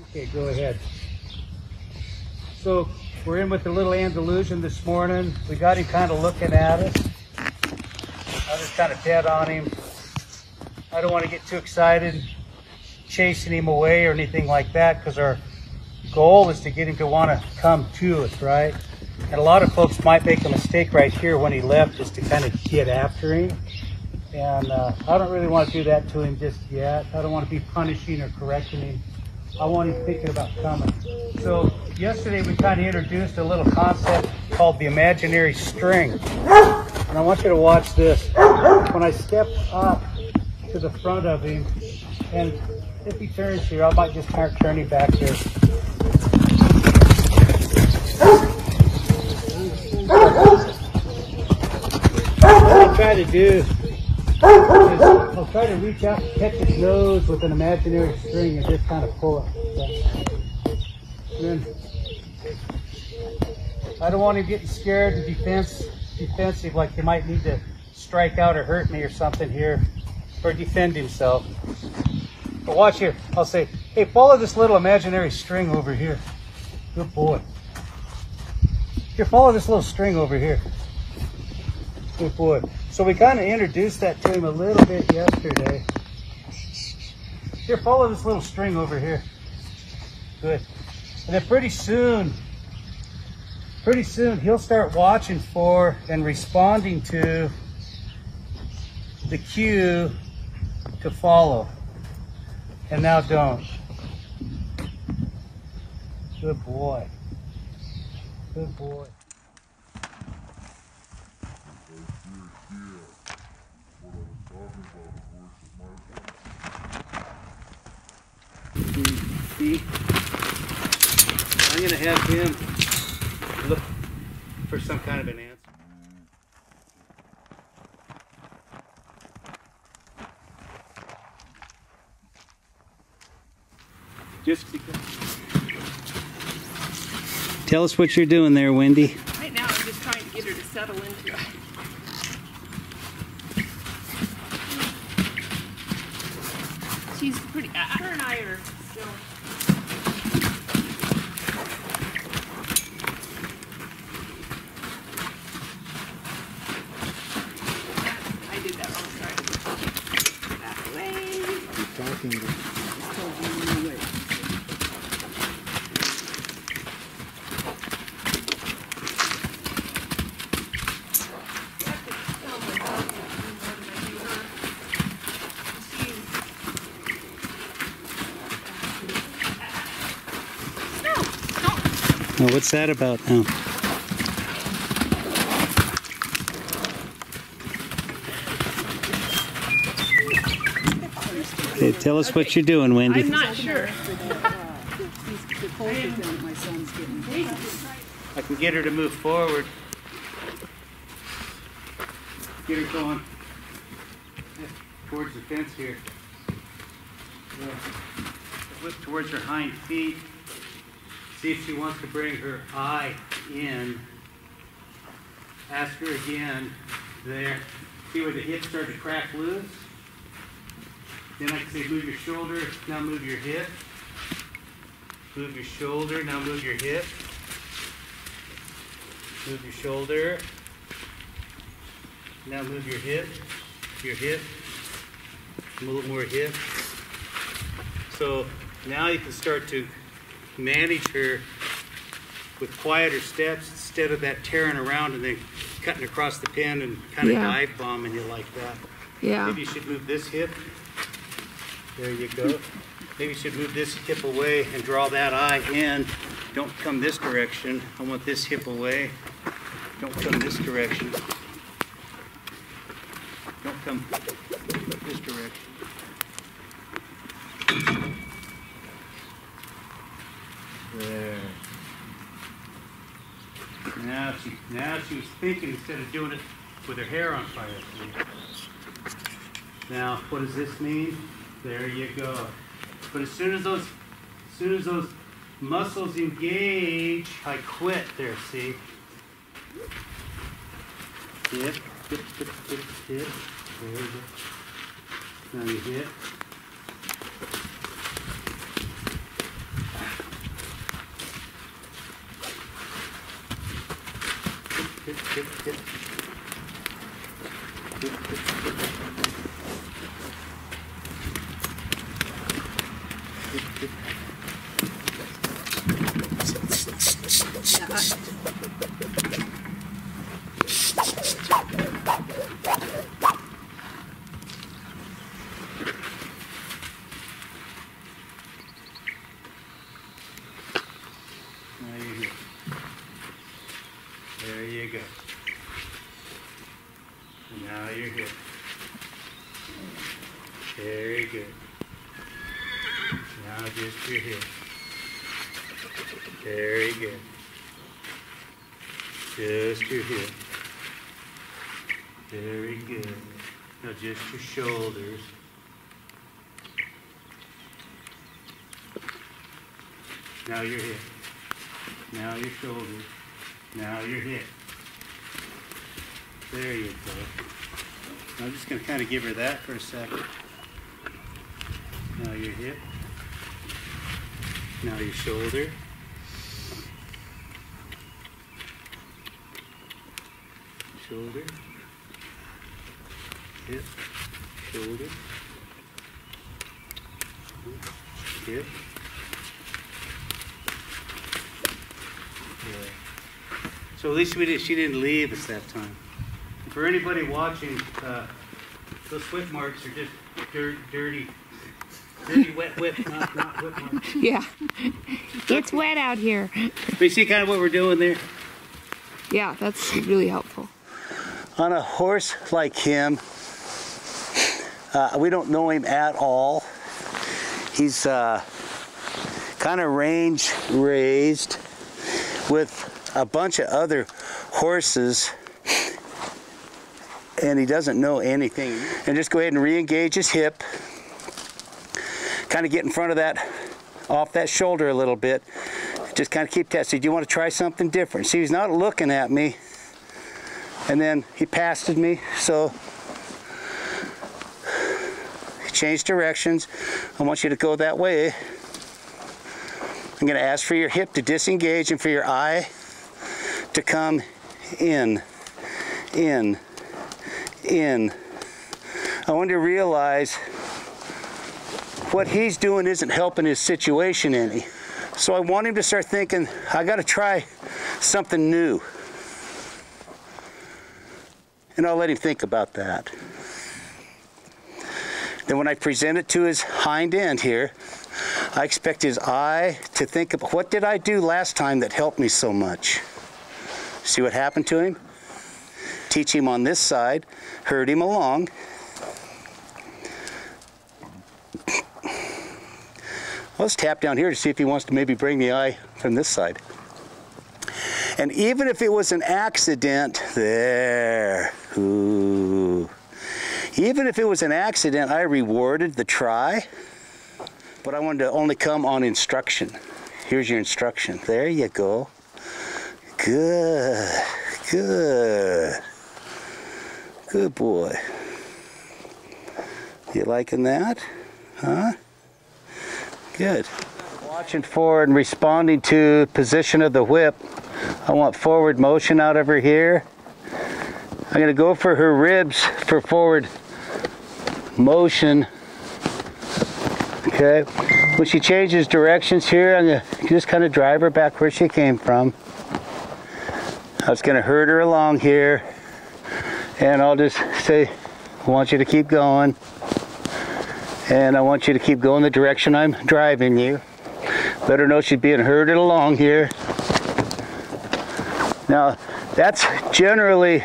Okay, go ahead. So we're in with the little Andalusian this morning. We got him kind of looking at us. I just kind of dead on him. I don't want to get too excited chasing him away or anything like that, because our goal is to get him to want to come to us, right? And a lot of folks might make a mistake right here when he left, just to kind of get after him. And I don't really want to do that to him just yet. I don't want to be punishing or correcting him. I want him thinking about coming. So yesterday we kind of introduced a little concept called the imaginary string. And I want you to watch this. When I step up to the front of him, and if he turns here, I might just start turning back here. What I'll try to do is I'll try to reach out and catch his nose with an imaginary string and just kind of pull it. And then I don't want him getting scared and defensive, like he might need to strike out or hurt me or something here, or defend himself. But watch here. I'll say, hey, follow this little imaginary string over here. Good boy. Here, follow this little string over here. Good boy. So we kind of introduced that to him a little bit yesterday. Here, follow this little string over here. Good. And then pretty soon he'll start watching for and responding to the cue to follow. And now don't. Good boy. Good boy. See? I'm going to have him look for some kind of an answer. Just because. Tell us what you're doing there, Wendy. Right now, I'm just trying to get her to settle into it. She's pretty. Her and I are still. I did that wrong. Sorry. Back away. You're talking to. Oh, what's that about now? Okay, tell us what you're doing, Wendy. I'm not sure. I can get her to move forward. Get her going towards the fence here. Yeah. Flip towards her hind feet. See if she wants to bring her eye in. Ask her again. There. See where the hips start to crack loose? Then I can say move your shoulder, now move your hip. Move your shoulder, now move your hip. Move your shoulder. Now move your hip. A little more hip. So now you can start to manage her with quieter steps instead of that tearing around and then cutting across the pen and kind of dive bombing you like that. Yeah. Maybe you should move this hip. There you go. Maybe you should move this hip away and draw that eye in. Don't come this direction. I want this hip away. Don't come this direction. Don't come this direction. There. Now she was thinking instead of doing it with her hair on fire. Now, what does this mean? There you go. But as soon as those muscles engage, I quit there, see? Hit. There you go. Now you hit. Good, good, good. Good, good, good. Good, good. Now you're here. There you go. Now you're here. Very good. Now just you're here. Very good. Just your hip. Very good. Now just your shoulders. Now your hip. Now your shoulders. Now your hip. There you go. I'm just going to kind of give her that for a second. Now your hip. Now your shoulder. Shoulder. Hip. Shoulder. Hip. Yeah. So at least she didn't leave us that time. For anybody watching, those whip marks are just dirty, wet whip, not whip marks. Yeah. It's wet out here. But you see kind of what we're doing there? Yeah, that's really helpful. On a horse like him, we don't know him at all. He's kind of range raised with a bunch of other horses, and he doesn't know anything. And just go ahead and re-engage his hip. Kind of get in front of that, off that shoulder a little bit. Just kind of keep testing. Do you want to try something different? See, he's not looking at me. And then he passed me, so he changed directions. I want you to go that way. I'm going to ask for your hip to disengage and for your eye to come in, in, in. I want you to realize what he's doing isn't helping his situation any. So I want him to start thinking, I got to try something new. And I'll let him think about that. Then when I present it to his hind end here, I expect his eye to think of, what did I do last time that helped me so much? See what happened to him? Teach him on this side, herd him along. Let's tap down here to see if he wants to maybe bring the eye from this side. And even if it was an accident, there, ooh. Even if it was an accident, I rewarded the try, but I wanted to only come on instruction. Here's your instruction. There you go. Good, good. Good boy. You liking that? Huh? Good. Watching forward and responding to position of the whip. I want forward motion out of her here. I'm going to go for her ribs for forward motion. Okay. When she changes directions here, I'm going to just kind of drive her back where she came from. I was going to herd her along here. And I'll just say, I want you to keep going. And I want you to keep going the direction I'm driving you. Let her know she's being herded along here. Now, that's generally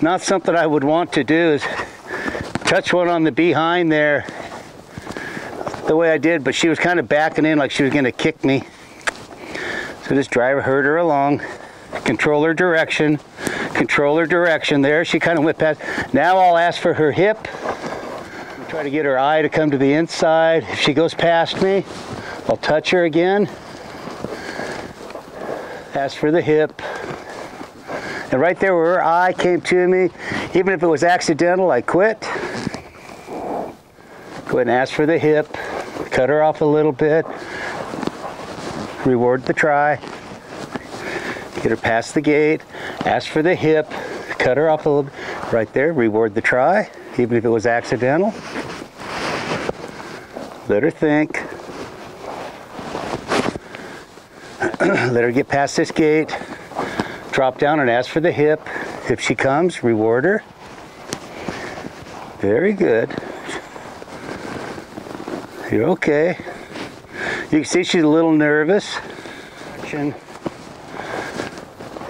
not something I would want to do, is touch one on the behind there the way I did, but she was kind of backing in like she was going to kick me. So just herd her along, control her direction there. She kind of went past. Now I'll ask for her hip. Try to get her eye to come to the inside. If she goes past me, I'll touch her again. Ask for the hip. And right there where her eye came to me, even if it was accidental, I quit. Go ahead and ask for the hip. Cut her off a little bit. Reward the try. Get her past the gate, ask for the hip, cut her off a little, right there, reward the try, even if it was accidental. Let her think. Let her get past this gate, drop down and ask for the hip. If she comes, reward her. Very good. You're okay. You can see she's a little nervous.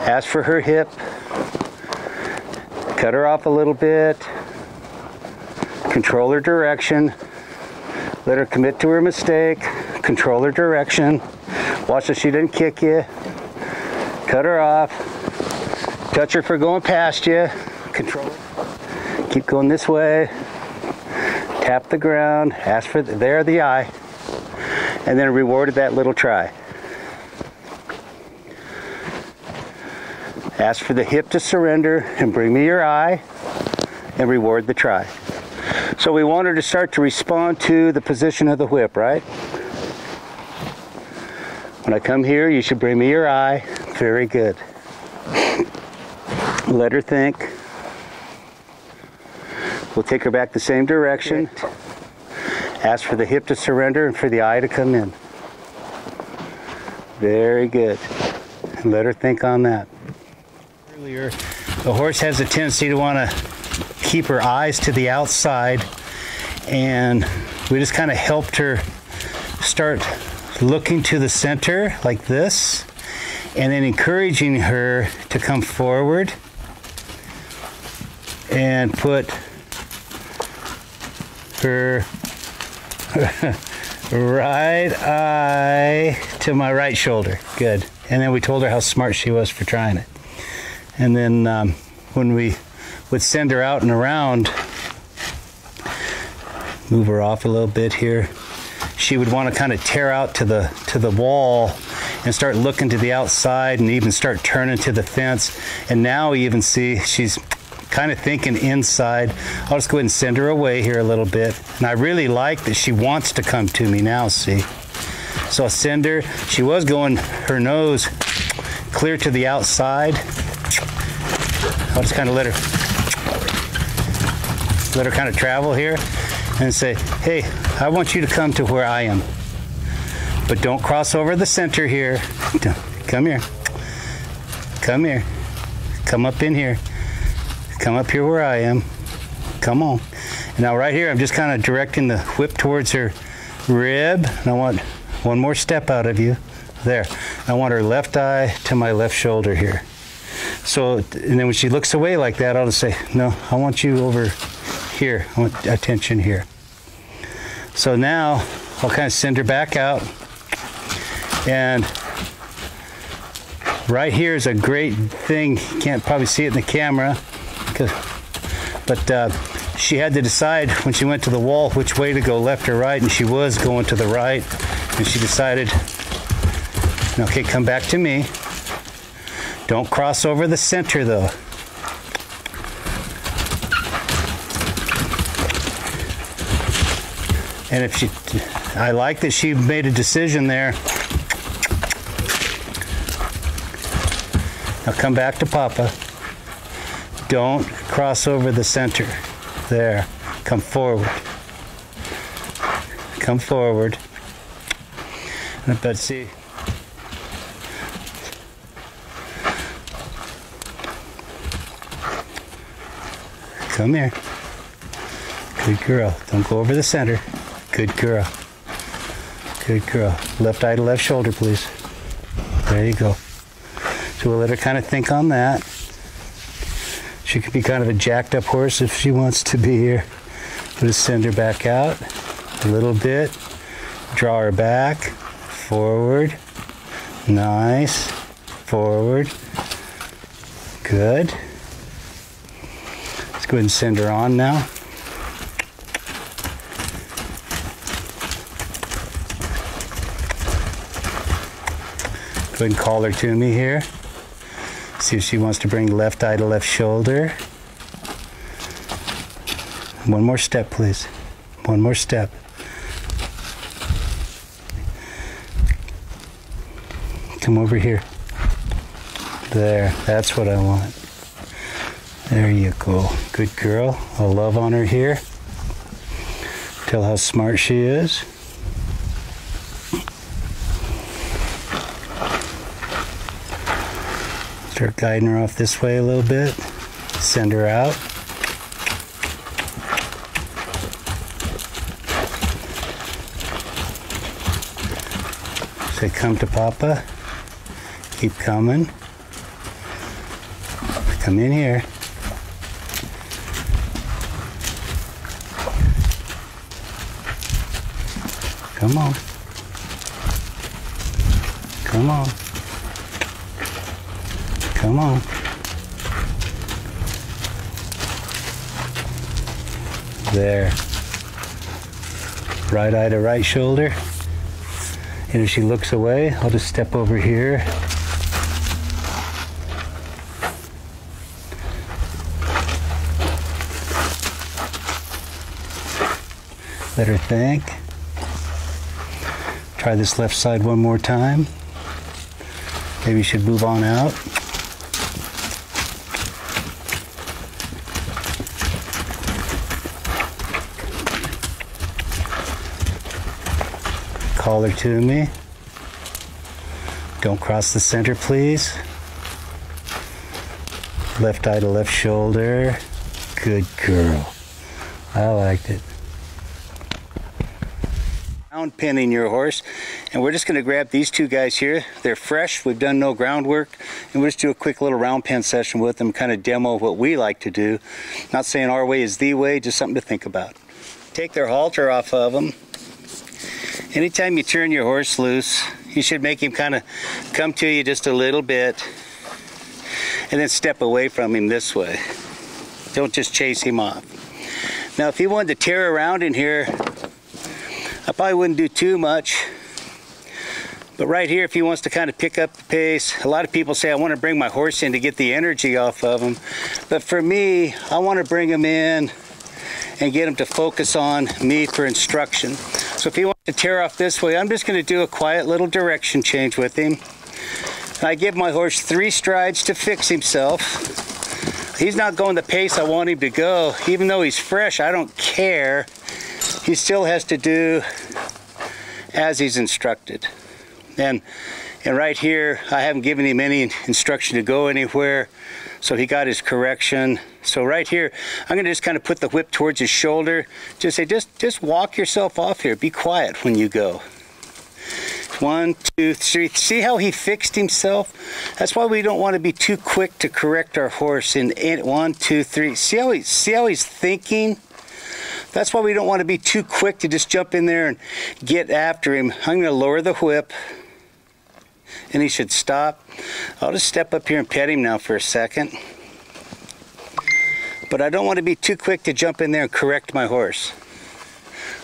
Ask for her hip. Cut her off a little bit. Control her direction. Let her commit to her mistake. Control her direction. Watch that she doesn't kick you. Cut her off. Touch her for going past you. Control her. Keep going this way. Tap the ground. Ask for the eye. And then rewarded that little try. Ask for the hip to surrender and bring me your eye and reward the try. So we want her to start to respond to the position of the whip, right? When I come here, you should bring me your eye. Very good. Let her think. We'll take her back the same direction. Ask for the hip to surrender and for the eye to come in. Very good. And let her think on that. Earlier, the horse has a tendency to want to keep her eyes to the outside, and we just kind of helped her start looking to the center like this, and then encouraging her to come forward and put her right eye to my right shoulder. Good. And then we told her how smart she was for trying it. And then when we would send her out and around, move her off a little bit here, she would want to kind of tear out to the wall and start looking to the outside and even start turning to the fence. And now we even see she's kind of thinking inside. I'll just go ahead and send her away here a little bit. And I really like that she wants to come to me now, see? So I'll send her. She was going her nose clear to the outside. I'll just kind of let her kind of travel here and say, hey, I want you to come to where I am. But don't cross over the center here. Come here. Come here. Come up in here. Come up here where I am. Come on. And now right here, I'm just kind of directing the whip towards her rib. And I want one more step out of you. There. I want her left eye to my left shoulder here. So, and then when she looks away like that, I'll just say, no, I want you over here. I want attention here. So now I'll kind of send her back out. And right here is a great thing. You can't probably see it in the camera, but she had to decide when she went to the wall which way to go, left or right, and she was going to the right, and she decided, okay, come back to me. Don't cross over the center though. And if she, I like that she made a decision there. Now come back to Papa. Don't cross over the center. There. Come forward. Come forward. But see. Come here. Good girl. Don't go over the center. Good girl. Good girl. Left eye to left shoulder, please. There you go. So we'll let her kind of think on that. She could be kind of a jacked up horse if she wants to be here. We'll just send her back out a little bit. Draw her back. Forward. Nice. Forward. Good. Let's go ahead and send her on now. Go ahead and call her to me here. See if she wants to bring left eye to left shoulder. One more step, please. One more step. Come over here. There, that's what I want. There you go. Good girl. I'll love on her here. Tell how smart she is. Start guiding her off this way a little bit. Send her out. Say, come to Papa. Keep coming. Come in here. Come on. Come on. Come on. There. Right eye to right shoulder. And if she looks away, I'll just step over here. Let her think. Try this left side one more time. Maybe you should move on out. Call her to me. Don't cross the center, please. Left eye to left shoulder. Good girl. I liked it. Ground pinning your horse, and we're just going to grab these two guys here. They're fresh. We've done no groundwork, and we'll just do a quick little round pen session with them, kind of demo what we like to do. Not saying our way is the way, just something to think about. Take their halter off of them. Anytime you turn your horse loose, you should make him kind of come to you just a little bit and then step away from him this way. Don't just chase him off. Now if he wanted to tear around in here, I probably wouldn't do too much. But right here, if he wants to kind of pick up the pace, a lot of people say I want to bring my horse in to get the energy off of him. But for me, I want to bring him in and get him to focus on me for instruction. So if he wants to tear off this way, I'm just going to do a quiet little direction change with him. And I give my horse 3 strides to fix himself. He's not going the pace I want him to go. Even though he's fresh, I don't care. He still has to do as he's instructed. And right here, I haven't given him any instruction to go anywhere. So he got his correction. So right here, I'm going to just kind of put the whip towards his shoulder. Just say, just walk yourself off here. Be quiet when you go. 1, 2, 3. See how he fixed himself? That's why we don't want to be too quick to correct our horse. In 1, 2, 3. See how he's thinking? That's why we don't want to be too quick to just jump in there and get after him. I'm going to lower the whip. And he should stop. I'll just step up here and pet him now for a second. But I don't want to be too quick to jump in there and correct my horse.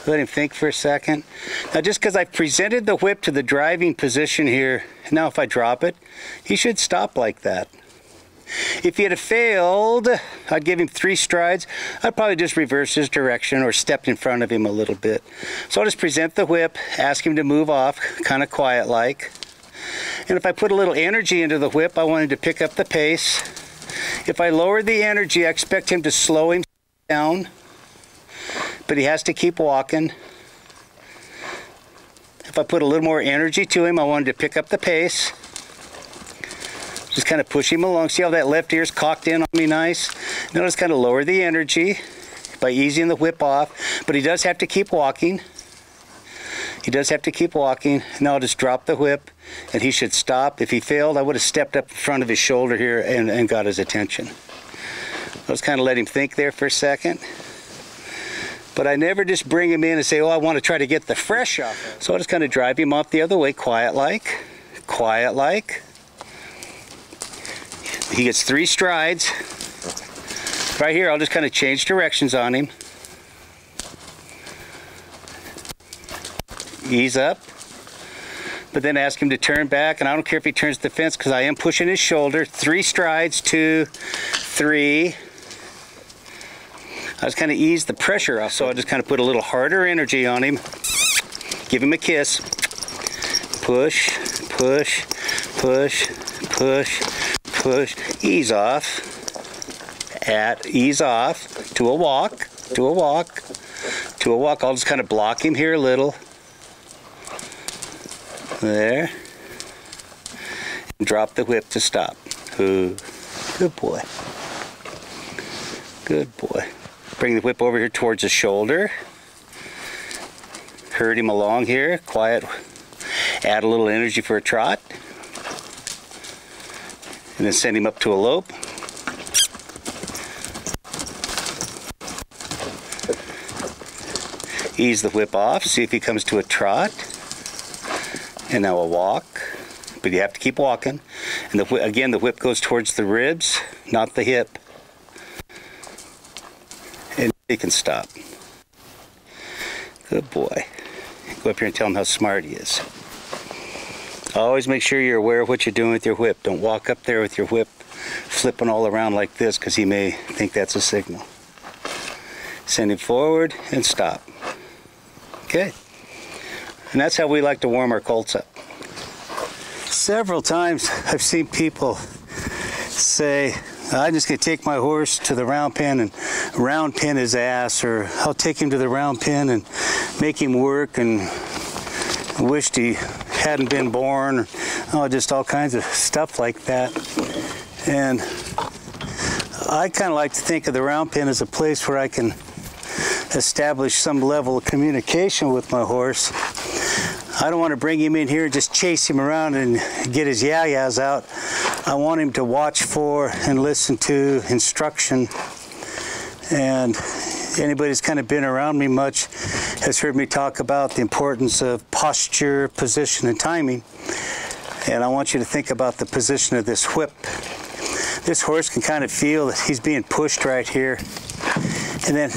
Let him think for a second. Now just because I've presented the whip to the driving position here, now if I drop it, he should stop like that. If he had failed, I'd give him 3 strides. I'd probably just reverse his direction or step in front of him a little bit. So I'll just present the whip, ask him to move off, kind of quiet like. And if I put a little energy into the whip, I want him to pick up the pace. If I lower the energy, I expect him to slow him down. But he has to keep walking. If I put a little more energy to him, I want him to pick up the pace. Just kind of push him along. See how that left ear's cocked in on me nice? Now just kind of lower the energy by easing the whip off. But he does have to keep walking. He does have to keep walking. Now I'll just drop the whip and he should stop. If he failed, I would have stepped up in front of his shoulder here and got his attention. I'll just kind of let him think there for a second. But I never just bring him in and say, oh, I want to try to get the fresh off. So I'll just kind of drive him off the other way, quiet like. Quiet like. He gets 3 strides. Right here, I'll just kind of change directions on him. Ease up, but then ask him to turn back, and I don't care if he turns the fence because I am pushing his shoulder. 3 strides, 2, 3. I just kind of ease the pressure off, so I just kind of put a little harder energy on him. Give him a kiss. Push, push, push, push, push, ease off, ease off, to a walk, to a walk, to a walk. I'll just kind of block him here a little. There. And drop the whip to stop. Ooh, good boy. Good boy. Bring the whip over here towards the shoulder. Herd him along here, quiet. Add a little energy for a trot. And then send him up to a lope. Ease the whip off, see if he comes to a trot. And now a walk, but you have to keep walking. And again, the whip goes towards the ribs, not the hip. And he can stop. Good boy. Go up here and tell him how smart he is. Always make sure you're aware of what you're doing with your whip. Don't walk up there with your whip flipping all around like this, because he may think that's a signal. Send him forward and stop. Okay. And that's how we like to warm our colts up. Several times I've seen people say, I'm just going to take my horse to the round pen and round pen his ass, or I'll take him to the round pen and make him work and wished he hadn't been born, or just all kinds of stuff like that. And I kind of like to think of the round pen as a place where I can establish some level of communication with my horse. I don't want to bring him in here and just chase him around and get his yah-yahs out. I want him to watch for and listen to instruction. And anybody who's kind of been around me much has heard me talk about the importance of posture, position, and timing. And I want you to think about the position of this whip. This horse can kind of feel that he's being pushed right here. And then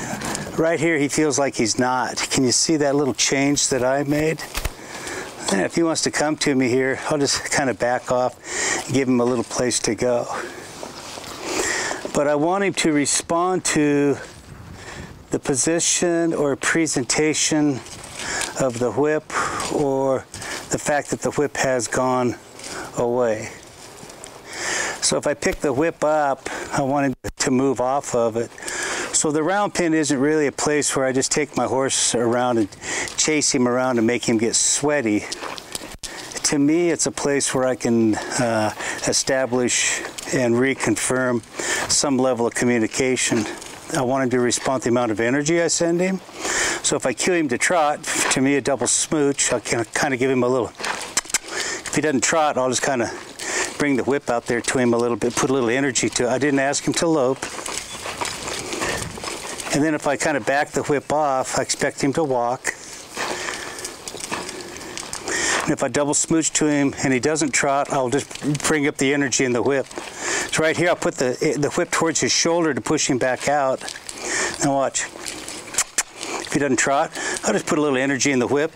right here he feels like he's not. Can you see that little change that I made? And if he wants to come to me here, I'll just kind of back off and give him a little place to go. But I want him to respond to the position or presentation of the whip, or the fact that the whip has gone away. So if I pick the whip up, I want him to move off of it. So the round pen isn't really a place where I just take my horse around and chase him around and make him get sweaty. To me, it's a place where I can establish and reconfirm some level of communication. I want him to respond to the amount of energy I send him. So if I cue him to trot, to me a double smooch, I can kind of give him a little. If he doesn't trot, I'll just kind of bring the whip out there to him a little bit, put a little energy to it. I didn't ask him to lope. And then if I kind of back the whip off, I expect him to walk. And if I double smooch to him and he doesn't trot, I'll just bring up the energy in the whip. So right here, I'll put the whip towards his shoulder to push him back out. Now watch. If he doesn't trot, I'll just put a little energy in the whip.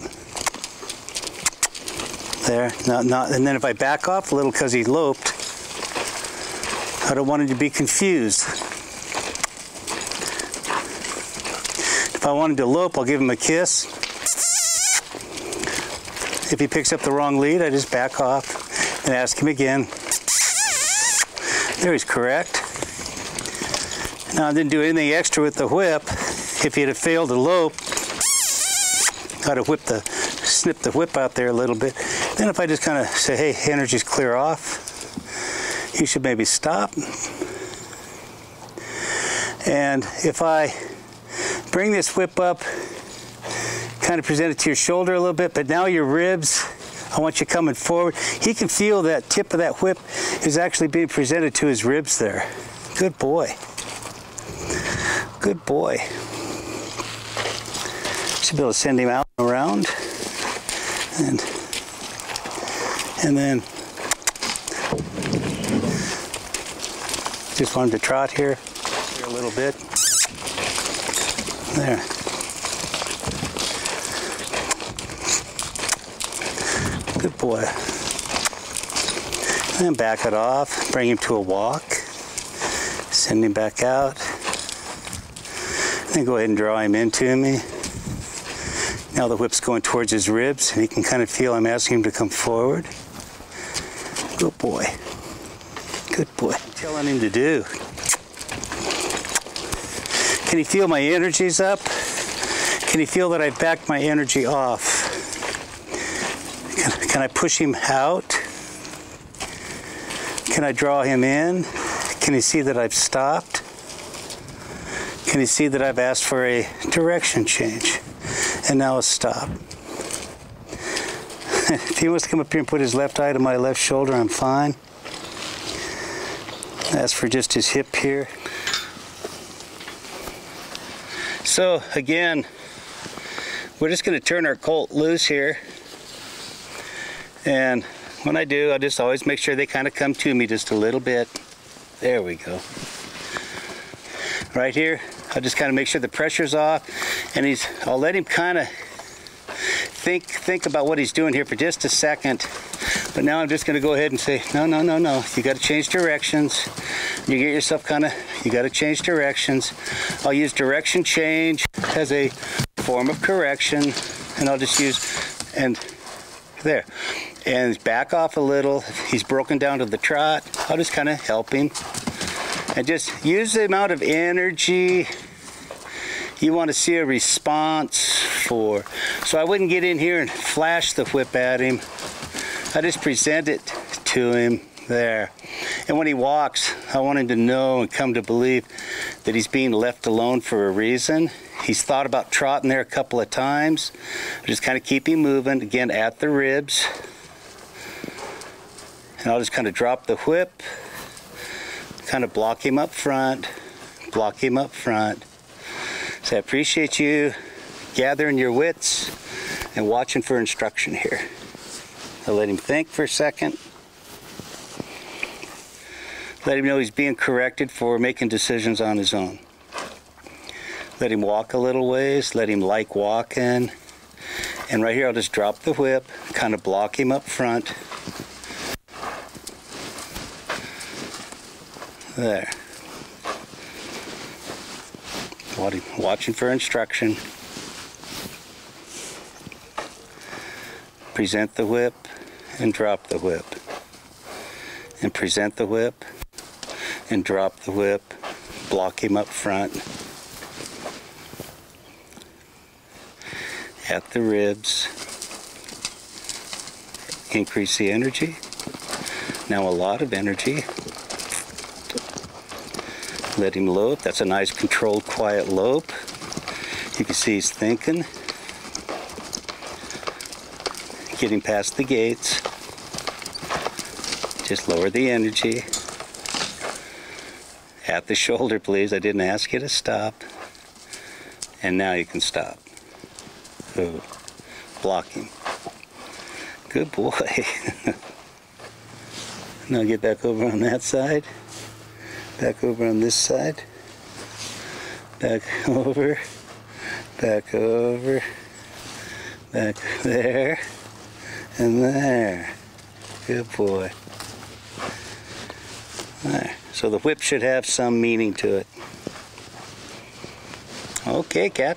There. And then if I back off a little because he loped, I don't want him to be confused. If I want him to lope, I'll give him a kiss. If he picks up the wrong lead, I just back off and ask him again. There, he's correct. Now I didn't do anything extra with the whip. If he'd have failed to lope, I'd have snipped the whip out there a little bit. Then if I just kind of say, hey, energy's clear off, you should maybe stop. And if I bring this whip up, kind of present it to your shoulder a little bit, but now your ribs, I want you coming forward. He can feel that tip of that whip is actually being presented to his ribs there. Good boy. Good boy. Should be able to send him out and around. And then just want him to trot here a little bit. There. Good boy. And then back it off, bring him to a walk, send him back out. Then go ahead and draw him into me. Now the whip's going towards his ribs, and he can kind of feel I'm asking him to come forward. Good boy. Good boy. I'm telling him to do. Can he feel my energies up? Can he feel that I've backed my energy off? Can I push him out? Can I draw him in? Can he see that I've stopped? Can he see that I've asked for a direction change? And now a stop. If he wants to come up here and put his left eye to my left shoulder, I'm fine. Ask for just his hip here. So again, we're just going to turn our colt loose here. And when I do, I just always make sure they kind of come to me just a little bit. There we go. Right here, I'll just kind of make sure the pressure's off, and I'll let him kind of think about what he's doing here for just a second. But now I'm just going to go ahead and say, no, no, no, no. You got to change directions. You get yourself you got to change directions. I'll use direction change as a form of correction, and I'll just use, and there. And back off a little. He's broken down to the trot. I'll just kind of help him. And just use the amount of energy you want to see a response for. So I wouldn't get in here and flash the whip at him. I just present it to him there. And when he walks, I want him to know and come to believe that he's being left alone for a reason. He's thought about trotting there a couple of times. Just kind of keep him moving, again, at the ribs. And I'll just kind of drop the whip, kind of block him up front, block him up front. So I appreciate you gathering your wits and watching for instruction here. I'll let him think for a second. Let him know he's being corrected for making decisions on his own. Let him walk a little ways, let him like walking. And right here I'll just drop the whip, kind of block him up front. There. Watching for instruction. Present the whip and drop the whip. And present the whip and drop the whip. Block him up front. At the ribs. Increase the energy. Now a lot of energy. Let him lope. That's a nice controlled, quiet lope. You can see he's thinking. Getting past the gates. Just lower the energy. At the shoulder, please. I didn't ask you to stop. And now you can stop. Ooh. Blocking. Good boy. Now get back over on that side. Back over on this side. Back over. Back over. Back there. And there. Good boy. There. So the whip should have some meaning to it. Okay, cat.